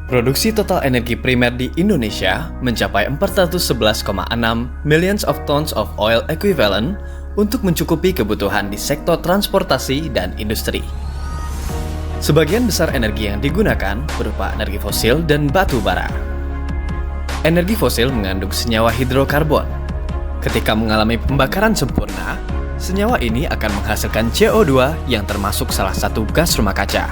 Produksi total energi primer di Indonesia mencapai 411,6 millions of tons of oil equivalent untuk mencukupi kebutuhan di sektor transportasi dan industri. Sebagian besar energi yang digunakan berupa energi fosil dan batu bara. Energi fosil mengandung senyawa hidrokarbon. Ketika mengalami pembakaran sempurna, senyawa ini akan menghasilkan CO2 yang termasuk salah satu gas rumah kaca.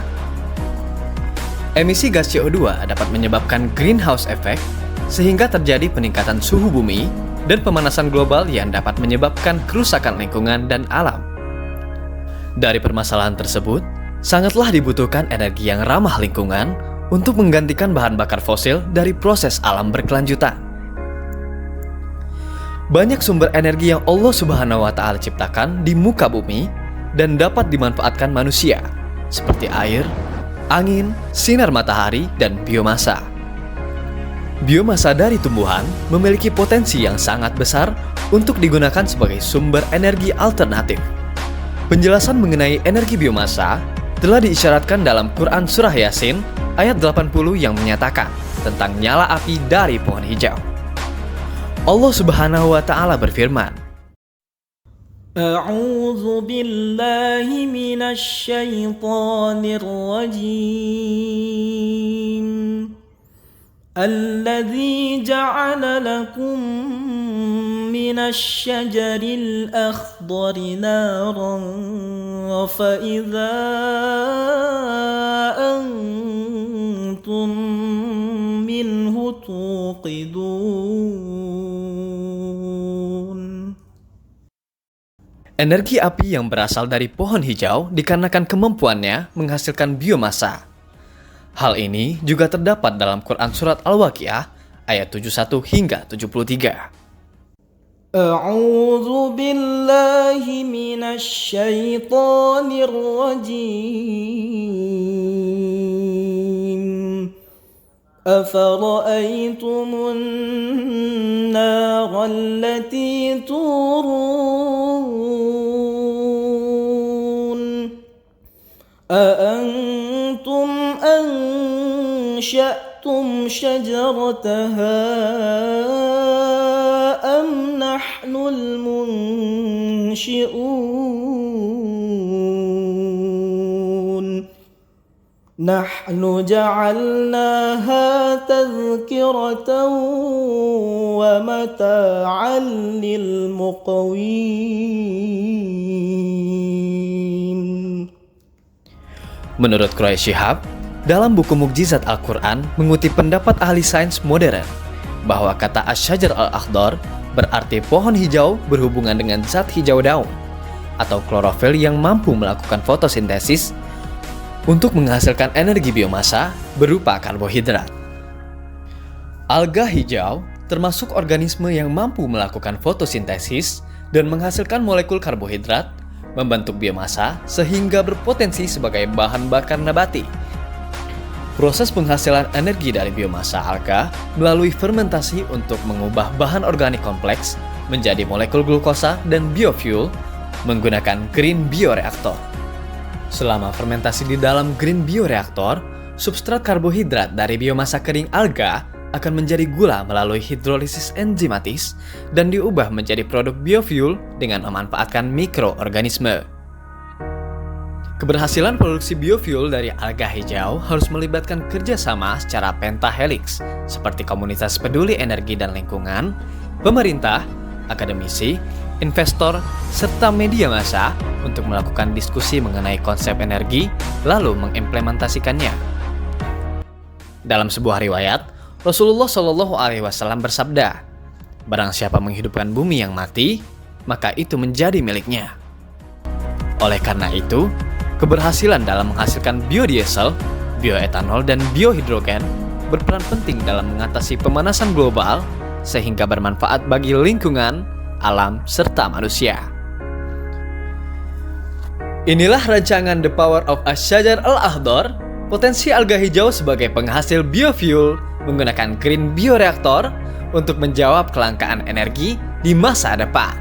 Emisi gas CO2 dapat menyebabkan greenhouse effect, sehingga terjadi peningkatan suhu bumi dan pemanasan global yang dapat menyebabkan kerusakan lingkungan dan alam. Dari permasalahan tersebut, sangatlah dibutuhkan energi yang ramah lingkungan untuk menggantikan bahan bakar fosil dari proses alam berkelanjutan. Banyak sumber energi yang Allah Subhanahu wa Ta'ala ciptakan di muka bumi dan dapat dimanfaatkan manusia, seperti air, angin, sinar matahari, dan biomasa. Biomasa dari tumbuhan memiliki potensi yang sangat besar untuk digunakan sebagai sumber energi alternatif. Penjelasan mengenai energi biomasa telah diisyaratkan dalam Quran Surah Yasin ayat 80 yang menyatakan tentang nyala api dari pohon hijau. Allah Subhanahu wa Ta'ala berfirman, أعوذ بالله من الشيطان الرجيم الذي جعل لكم من الشجر الأخضر نارا فإذا أنتم منه توقدون. Energi api yang berasal dari pohon hijau dikarenakan kemampuannya menghasilkan biomasa. Hal ini juga terdapat dalam Quran Surat Al-Waqiah ayat 71 hingga 73. A'udzu billahi minasy syaithanir rajim. Afara'aytumun nara allati turun. أأنتم أنشأتم شجرتها أم نحن المنشئون نحن جعلناها تذكرة ومتاعا للمقوين. Menurut Quraisy Shihab, dalam buku Mukjizat Al-Quran mengutip pendapat ahli sains modern bahwa kata Asy-Syajar Al-Akhdar berarti pohon hijau berhubungan dengan zat hijau daun atau klorofil yang mampu melakukan fotosintesis untuk menghasilkan energi biomasa berupa karbohidrat. Alga hijau termasuk organisme yang mampu melakukan fotosintesis dan menghasilkan molekul karbohidrat membentuk biomasa sehingga berpotensi sebagai bahan bakar nabati. Proses penghasilan energi dari biomasa alga melalui fermentasi untuk mengubah bahan organik kompleks menjadi molekul glukosa dan biofuel menggunakan green bioreaktor. Selama fermentasi di dalam green bioreaktor, substrat karbohidrat dari biomasa kering alga akan menjadi gula melalui hidrolisis enzimatis dan diubah menjadi produk biofuel dengan memanfaatkan mikroorganisme. Keberhasilan produksi biofuel dari alga hijau harus melibatkan kerjasama secara pentahelix seperti komunitas peduli energi dan lingkungan, pemerintah, akademisi, investor, serta media massa untuk melakukan diskusi mengenai konsep energi lalu mengimplementasikannya. Dalam sebuah riwayat, Rasulullah Shallallahu Alaihi Wasallam bersabda, "Barang siapa menghidupkan bumi yang mati, maka itu menjadi miliknya." Oleh karena itu, keberhasilan dalam menghasilkan biodiesel, bioetanol, dan biohidrogen berperan penting dalam mengatasi pemanasan global sehingga bermanfaat bagi lingkungan, alam, serta manusia. Inilah rancangan The Power of Asy-Syajar Al-Akhdar, potensi alga hijau sebagai penghasil biofuel menggunakan green bioreaktor untuk menjawab kelangkaan energi di masa depan.